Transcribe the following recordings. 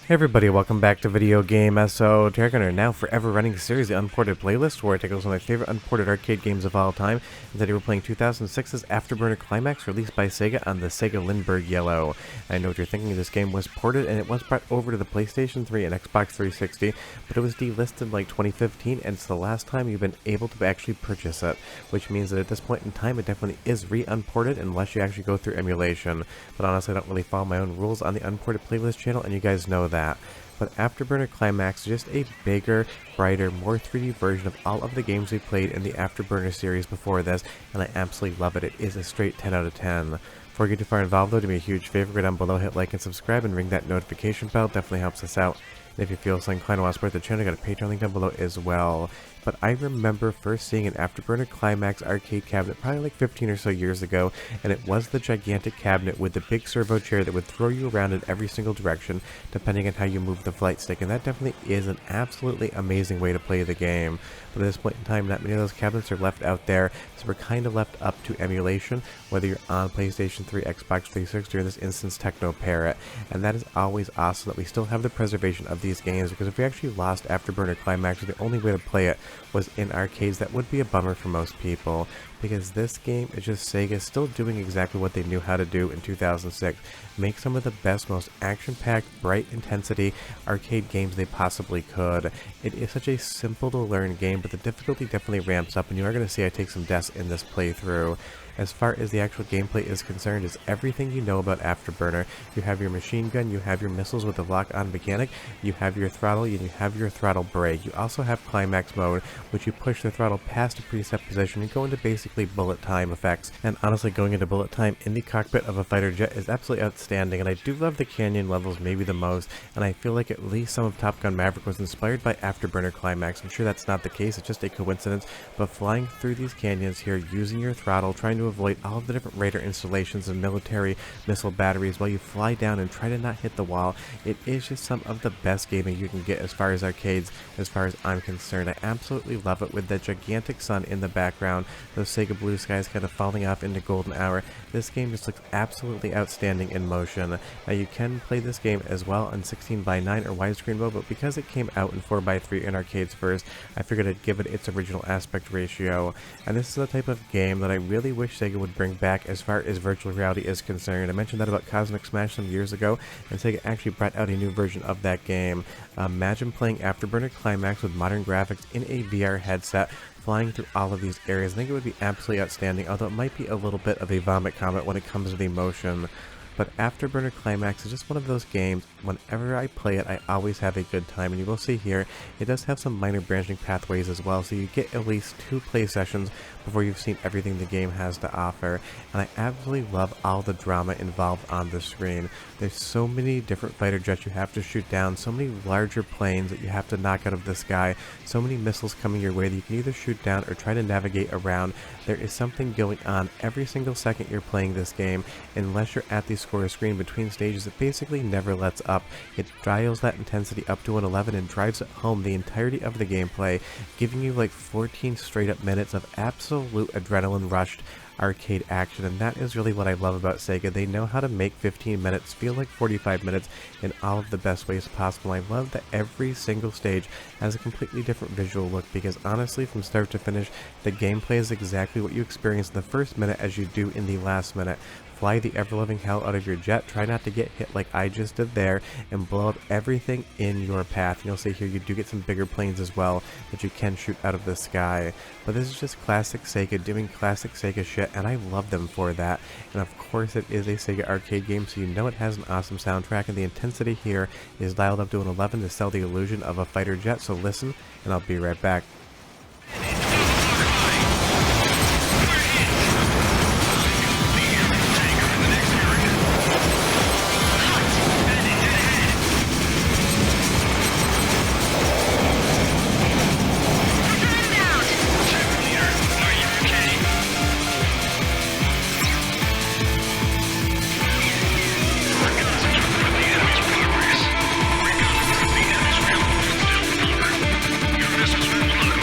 Hey everybody, welcome back to Video Game SO. Dragon are now forever running a series, the Unported Playlist, where I take some of my favorite unported arcade games of all time. And today we're playing 2006's Afterburner Climax, released by Sega on the Sega Lindbergh Yellow. I know what you're thinking, this game was ported and it was brought over to the PlayStation 3 and Xbox 360, but it was delisted like 2015, and it's the last time you've been able to actually purchase it, which means that at this point in time it definitely is re-unported unless you actually go through emulation. But honestly, I don't really follow my own rules on the Unported Playlist channel, and you guys know that. But Afterburner Climax is just a bigger, brighter, more 3D version of all of the games we played in the Afterburner series before this, and I absolutely love it. It is a straight 10 out of 10. Before we get too far involved though, do me a huge favor, go down below, hit like and subscribe, and ring that notification bell. Definitely helps us out. And if you feel so inclined to want to support the channel, I got a Patreon link down below as well. But I remember first seeing an Afterburner Climax arcade cabinet probably like 15 or so years ago, and it was the gigantic cabinet with the big servo chair that would throw you around in every single direction depending on how you move the flight stick, and that definitely is an absolutely amazing way to play the game. But at this point in time, not many of those cabinets are left out there, so we're kind of left up to emulation, whether you're on PlayStation 3, Xbox 360, or in this instance Teknoparrot. And that is always awesome that we still have the preservation of these games, because if we actually lost Afterburner Climax, the only way to play it was in arcades, that would be a bummer for most people, because this game is just Sega still doing exactly what they knew how to do in 2006. Make some of the best, most action-packed, bright intensity arcade games they possibly could. It is such a simple to learn game, but the difficulty definitely ramps up, and you are going to see I take some deaths in this playthrough. As far as the actual gameplay is concerned, it's everything you know about Afterburner. You have your machine gun, you have your missiles with the lock-on mechanic, you have your throttle, and you have your throttle brake. You also have Climax mode, which you push the throttle past a preset position and go into basically bullet time effects. And honestly, going into bullet time in the cockpit of a fighter jet is absolutely outstanding, and I do love the canyon levels maybe the most, and I feel like at least some of Top Gun Maverick was inspired by Afterburner Climax. I'm sure that's not the case, it's just a coincidence, but flying through these canyons here, using your throttle, trying to avoid all of the different radar installations and military missile batteries while you fly down and try to not hit the wall. It is just some of the best gaming you can get as far as arcades, as far as I'm concerned. I absolutely love it with that gigantic sun in the background, those Sega blue skies kind of falling off into golden hour. This game just looks absolutely outstanding in motion. Now you can play this game as well on 16:9 or widescreen mode, but because it came out in 4:3 in arcades first, I figured I'd give it its original aspect ratio. And this is the type of game that I really wish Sega would bring back as far as virtual reality is concerned. I mentioned that about Cosmic Smash some years ago, and Sega actually brought out a new version of that game. Imagine playing Afterburner Climax with modern graphics in a VR headset, flying through all of these areas. I think it would be absolutely outstanding, although it might be a little bit of a vomit comet when it comes to the motion. But Afterburner Climax is just one of those games, whenever I play it, I always have a good time, and you will see here, it does have some minor branching pathways as well, so you get at least 2 play sessions before you've seen everything the game has to offer. And I absolutely love all the drama involved on the screen. There's so many different fighter jets you have to shoot down, so many larger planes that you have to knock out of the sky, so many missiles coming your way that you can either shoot down or try to navigate around. There is something going on every single second you're playing this game, unless you're at the score screen between stages. It basically never lets up. It dials that intensity up to an 11 and drives it home the entirety of the gameplay, giving you like 14 straight up minutes of absolute adrenaline rushed arcade action. And that is really what I love about Sega. They know how to make 15 minutes feel like 45 minutes in all of the best ways possible. I love that every single stage has a completely different visual look, because honestly, from start to finish, the gameplay is exactly what you experience in the first minute as you do in the last minute. Fly the ever-loving hell out of your jet, try not to get hit like I just did there, and blow up everything in your path. And you'll see here you do get some bigger planes as well that you can shoot out of the sky. But this is just classic Sega doing classic Sega shit, and I love them for that. And of course it is a Sega arcade game, so you know it has an awesome soundtrack, and the intensity here is dialed up to an 11 to sell the illusion of a fighter jet. So listen, and I'll be right back. Your missiles will blow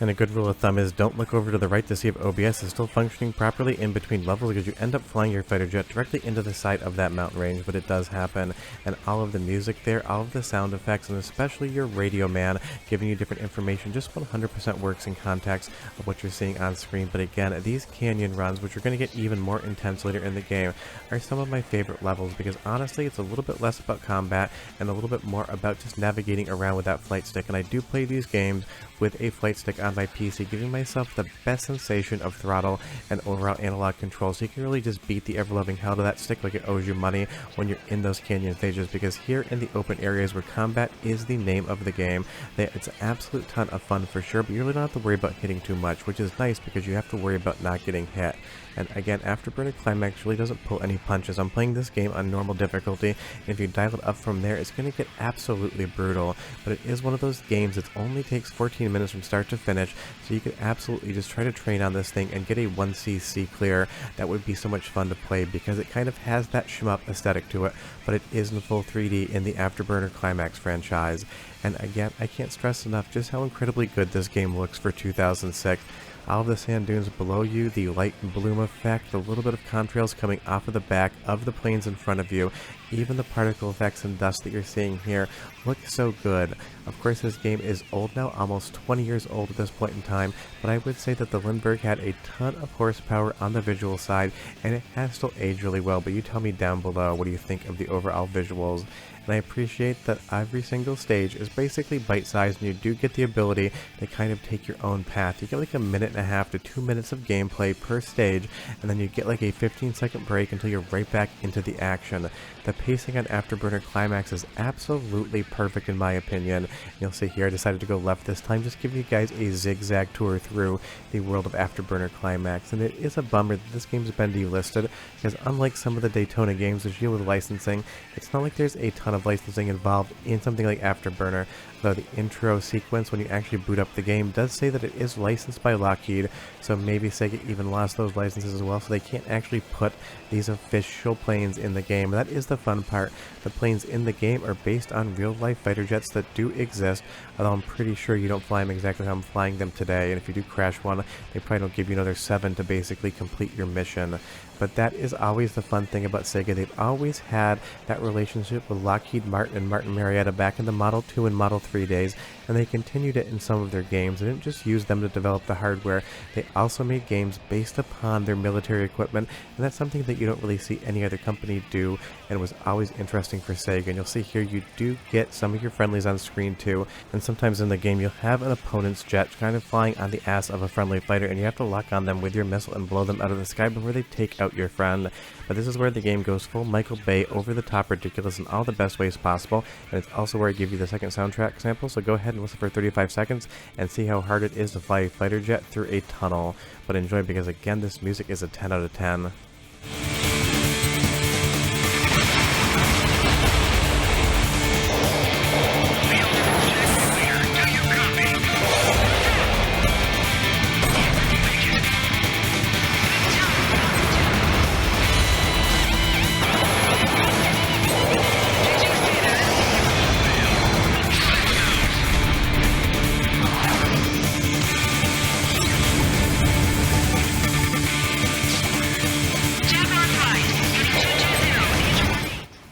And a good rule of thumb is don't look over to the right to see if OBS is still functioning properly in between levels, because you end up flying your fighter jet directly into the side of that mountain range, but it does happen. And all of the music there, all of the sound effects, and especially your radio man giving you different information just 100% works in context of what you're seeing on screen. But again, these canyon runs, which are going to get even more intense later in the game, are some of my favorite levels, because honestly it's a little bit less about combat and a little bit more about just navigating around with that flight stick. And I do play these games with a flight stick on my PC, giving myself the best sensation of throttle and overall analog control, so you can really just beat the ever-loving hell to that stick like it owes you money when you're in those canyon stages. Because here in the open areas where combat is the name of the game, it's an absolute ton of fun for sure, but you really don't have to worry about hitting too much, which is nice because you have to worry about not getting hit. And again, Afterburner Climax really doesn't pull any punches. I'm playing this game on normal difficulty, and if you dial it up from there, it's going to get absolutely brutal. But it is one of those games that only takes 14 minutes from start to finish, so you could absolutely just try to train on this thing and get a 1cc clear. That would be so much fun to play, because it kind of has that shmup aesthetic to it, but it is in full 3D in the Afterburner Climax franchise. And again, I can't stress enough just how incredibly good this game looks for 2006. All of the sand dunes below you, the light and bloom effect, the little bit of contrails coming off of the back of the planes in front of you, even the particle effects and dust that you're seeing here look so good. Of course, this game is old now, almost 20 years old at this point in time, but I would say that the Lindbergh had a ton of horsepower on the visual side, and it has still aged really well. But you tell me down below, what do you think of the overall visuals? And I appreciate that every single stage is basically bite-sized, and you do get the ability to kind of take your own path. You get like 1.5 to 2 minutes of gameplay per stage, and then you get like a 15-second break until you're right back into the action. The pacing on Afterburner Climax is absolutely perfect in my opinion. You'll see here I decided to go left this time, just giving you guys a zigzag tour through the world of Afterburner Climax. And it is a bummer that this game's been delisted, because unlike some of the Daytona games which deal with licensing, it's not like there's a ton of licensing involved in something like Afterburner, though the intro sequence when you actually boot up the game does say that it is licensed by Lockheed, so maybe Sega even lost those licenses as well, so they can't actually put these official planes in the game. And that is the fun part. The planes in the game are based on real-life fighter jets that do exist, although I'm pretty sure you don't fly them exactly how I'm flying them today, and if you do crash one, they probably don't give you another 7 to basically complete your mission. But that is always the fun thing about Sega. They've always had that relationship with Lockheed Martin and Martin Marietta back in the Model 2 and Model 3 days, and they continued it in some of their games. They didn't just use them to develop the hardware, they also made games based upon their military equipment, and that's something that you don't really see any other company do, and was always interesting for Sega. And you'll see here you do get some of your friendlies on screen too, and sometimes in the game you'll have an opponent's jet kind of flying on the ass of a friendly fighter, and you have to lock on them with your missile and blow them out of the sky before they take out your friend. But this is where the game goes full Michael Bay, over the top ridiculous in all the best ways possible, and it's also where I give you the second soundtrack sample, so go ahead and listen for 35 seconds and see how hard it is to fly a fighter jet through a tunnel. But enjoy, because again, this music is a 10 out of 10.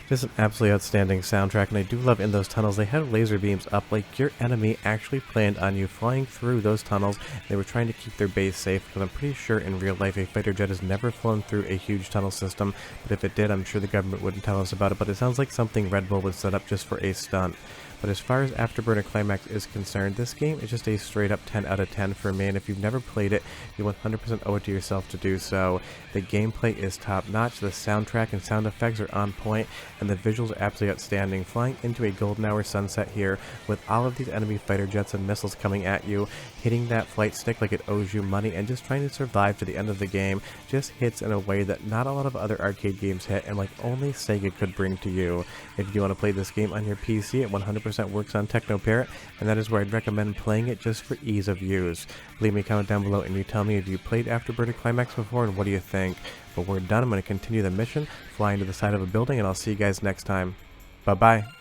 This is an absolutely outstanding soundtrack, and I do love in those tunnels they had laser beams up, like your enemy actually planned on you flying through those tunnels. They were trying to keep their base safe, because I'm pretty sure in real life a fighter jet has never flown through a huge tunnel system, but if it did, I'm sure the government wouldn't tell us about it. But it sounds like something Red Bull would set up just for a stunt. But as far as Afterburner Climax is concerned, this game is just a straight up 10 out of 10 for me, and if you've never played it, you 100% owe it to yourself to do so. The gameplay is top notch, the soundtrack and sound effects are on point, and the visuals are absolutely outstanding. Flying into a golden hour sunset here with all of these enemy fighter jets and missiles coming at you, hitting that flight stick like it owes you money, and just trying to survive to the end of the game just hits in a way that not a lot of other arcade games hit, and like only Sega could bring to you. If you want to play this game on your PC, it 100% works on Teknoparrot, and that is where I'd recommend playing it just for ease of use. Leave me a comment down below and you tell me if you played Afterburner Climax before and what do you think. But we're done. I'm going to continue the mission, fly into the side of a building, and I'll see you guys next time. Bye bye.